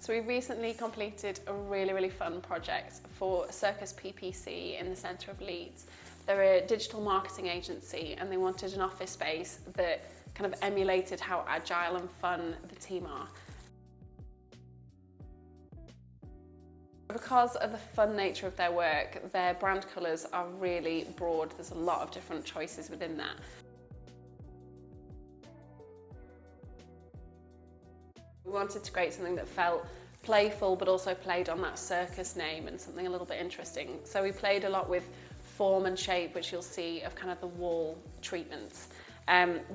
So we recently completed a really fun project for Circus PPC in the centre of Leeds. They're a digital marketing agency and they wanted an office space that kind of emulated how agile and fun the team are. Because of the fun nature of their work, their brand colours are really broad. There's a lot of different choices within that. We wanted to create something that felt playful but also played on that circus name and something a little bit interesting. So we played a lot with form and shape, which you'll see of kind of the wall treatments.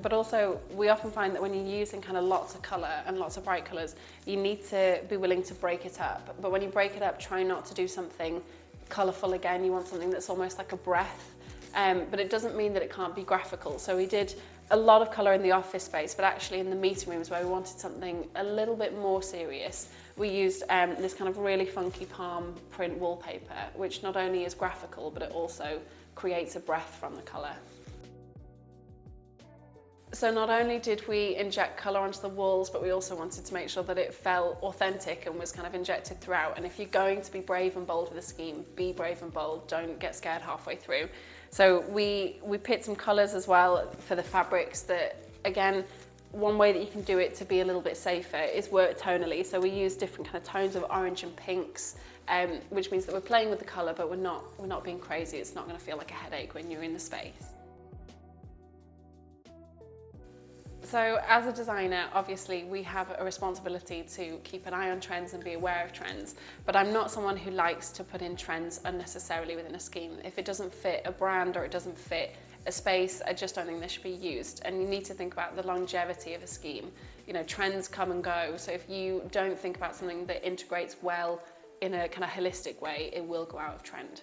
But also we often find that when you're using kind of lots of colour and lots of bright colours, you need to be willing to break it up. But when you break it up, try not to do something colourful again. You want something that's almost like a breath. But it doesn't mean that it can't be graphical. So we did a lot of colour in the office space, but actually in the meeting rooms where we wanted something a little bit more serious, we used this kind of really funky palm print wallpaper, which not only is graphical, but it also creates a breath from the colour. So not only did we inject colour onto the walls, but we also wanted to make sure that it felt authentic and was kind of injected throughout. And if you're going to be brave and bold with a scheme, be brave and bold, don't get scared halfway through. So we picked some colours as well for the fabrics that, again, one way that you can do it to be a little bit safer is work tonally. So we use different kind of tones of orange and pinks, which means that we're playing with the colour, but we're not being crazy. It's not going to feel like a headache when you're in the space. So as a designer, obviously we have a responsibility to keep an eye on trends and be aware of trends, but I'm not someone who likes to put in trends unnecessarily within a scheme. If it doesn't fit a brand or it doesn't fit a space, I just don't think they should be used. And you need to think about the longevity of a scheme. You know, trends come and go, so if you don't think about something that integrates well in a kind of holistic way, it will go out of trend.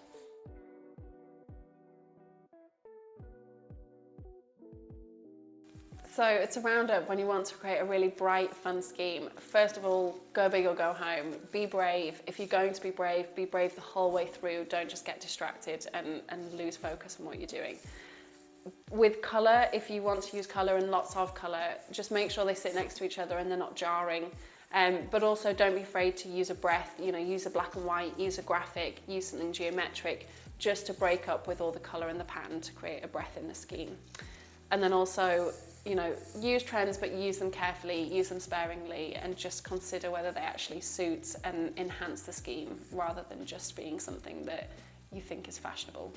So it's a roundup when you want to create a really bright, fun scheme. First of all, go big or go home. Be brave. If you're going to be brave the whole way through. Don't just get distracted and lose focus on what you're doing. With colour, if you want to use colour and lots of colour, just make sure they sit next to each other and they're not jarring. But also don't be afraid to use a breath, you know, use a black and white, use a graphic, use something geometric, just to break up with all the colour in the pattern to create a breath in the scheme. And then also, you know, use trends, but use them carefully, use them sparingly, and just consider whether they actually suit and enhance the scheme rather than just being something that you think is fashionable.